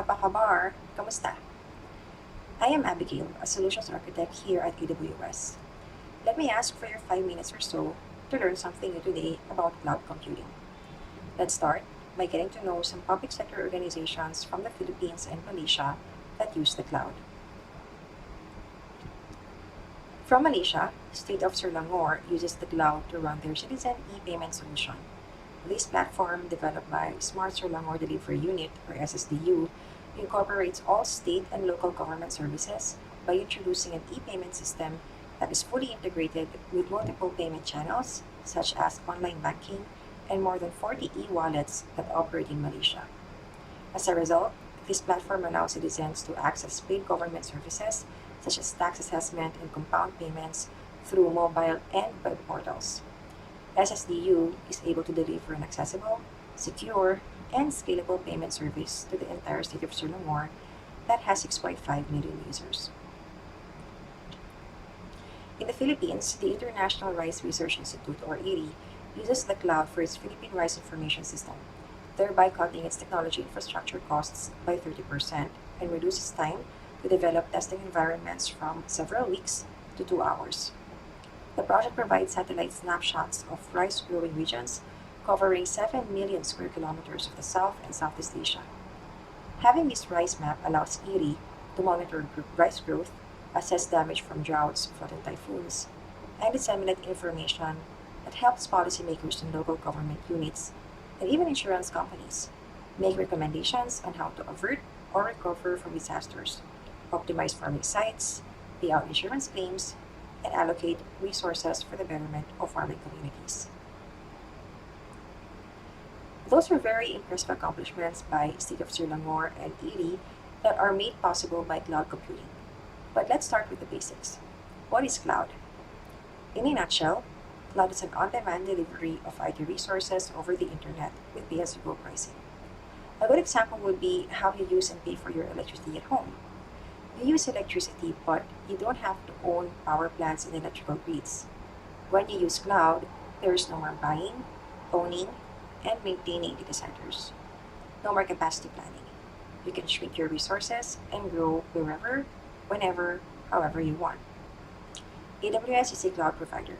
Apa kabar? Kamusta? I am Abigail, a solutions architect here at AWS. Let me ask for your 5 minutes or so to learn something new today about cloud computing. Let's start by getting to know some public sector organizations from the Philippines and Malaysia that use the cloud. From Malaysia, State of Selangor uses the cloud to run their citizen e-payment solution. This platform, developed by Smart Selangor Delivery Unit, or SSDU, incorporates all state and local government services by introducing an e-payment system that is fully integrated with multiple payment channels, such as online banking and more than 40 e-wallets that operate in Malaysia. As a result, this platform allows citizens to access paid government services such as tax assessment and compound payments through mobile and web portals. SSDU is able to deliver an accessible, secure, and scalable payment service to the entire state of Selangor that has 6.5 million users. In the Philippines, the International Rice Research Institute, or IRI, uses the cloud for its Philippine Rice Information System, thereby cutting its technology infrastructure costs by 30% and reduces time to develop testing environments from several weeks to 2 hours. The project provides satellite snapshots of rice-growing regions covering 7 million square kilometers of the South and Southeast Asia. Having this rice map allows IRI to monitor rice growth, assess damage from droughts, flood, and typhoons, and disseminate information that helps policymakers and local government units, and even insurance companies, make recommendations on how to avert or recover from disasters, optimize farming sites, pay out insurance claims, and allocate resources for the betterment of farming communities. Those are very impressive accomplishments by State of Selangor and IRI that are made possible by cloud computing. But let's start with the basics. What is cloud? In a nutshell, cloud is an on-demand delivery of IT resources over the internet with pay-as-you-go pricing. A good example would be how you use and pay for your electricity at home. You use electricity, but you don't have to own power plants and electrical grids. When you use cloud, there is no more buying, owning, and maintaining data centers. No more capacity planning. You can shrink your resources and grow wherever, whenever, however you want. AWS is a cloud provider.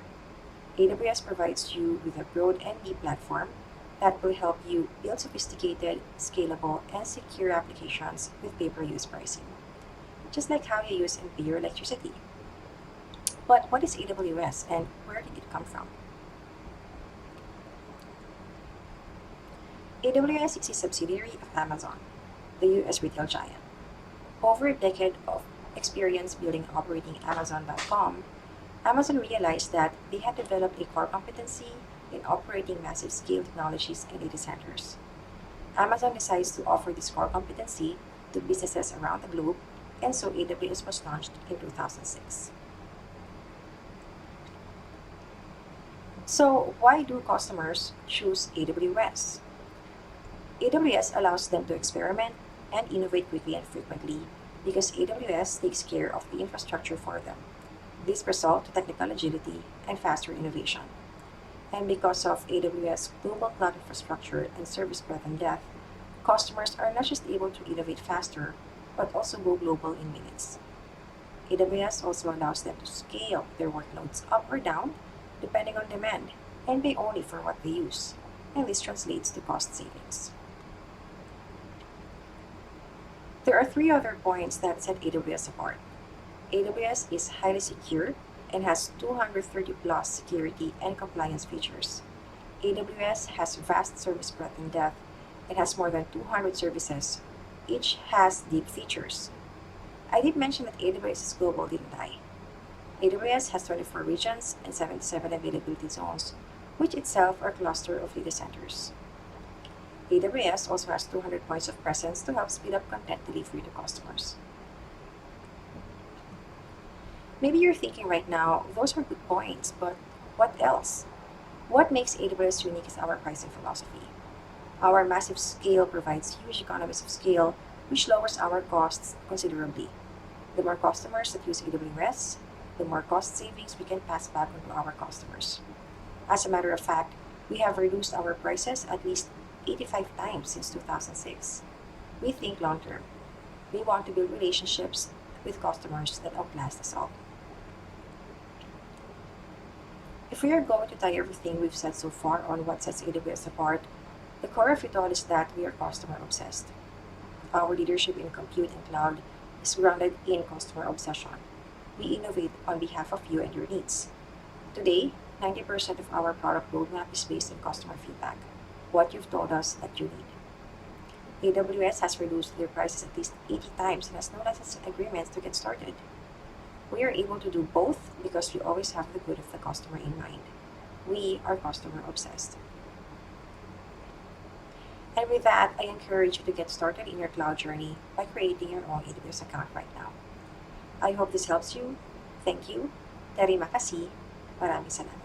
AWS provides you with a broad and deep platform that will help you build sophisticated, scalable, and secure applications with pay-per-use pricing, just like how you use and pay your electricity. But what is AWS and where did it come from? AWS is a subsidiary of Amazon, the US retail giant. Over a decade of experience building and operating Amazon.com, Amazon realized that they had developed a core competency in operating massive scale technologies and data centers. Amazon decides to offer this core competency to businesses around the globe, and so AWS was launched in 2006. So why do customers choose AWS? AWS allows them to experiment and innovate quickly and frequently because AWS takes care of the infrastructure for them. This results in technical agility and faster innovation. And because of AWS global cloud infrastructure and service breadth and depth, customers are not just able to innovate faster, but also go global in minutes. AWS also allows them to scale their workloads up or down depending on demand and pay only for what they use, and this translates to cost savings. There are 3 other points that set AWS apart. AWS is highly secure and has 230 plus security and compliance features. AWS has vast service breadth and depth and has more than 200 services. Each has deep features. I did mention that AWS is global, didn't I? AWS has 24 regions and 77 availability zones, which itself are a cluster of data centers. AWS also has 200 points of presence to help speed up content delivery to customers. Maybe you're thinking right now, those are good points, but what else? What makes AWS unique is our pricing philosophy. Our massive scale provides huge economies of scale, which lowers our costs considerably. The more customers that use AWS, the more cost savings we can pass back on to our customers. As a matter of fact, we have reduced our prices at least 85 times since 2006. We think long term. We want to build relationships with customers that outlast us all. If we are going to tie everything we've said so far on what sets AWS apart, the core of it all is that we are customer obsessed. Our leadership in compute and cloud is grounded in customer obsession. We innovate on behalf of you and your needs. Today, 90% of our product roadmap is based on customer feedback, what you've told us that you need. AWS has reduced their prices at least 80 times and has no licensing agreements to get started. We are able to do both because we always have the good of the customer in mind. We are customer obsessed. And with that, I encourage you to get started in your cloud journey by creating your own AWS account right now. I hope this helps you. Thank you. Terima kasih. Maraming salamat.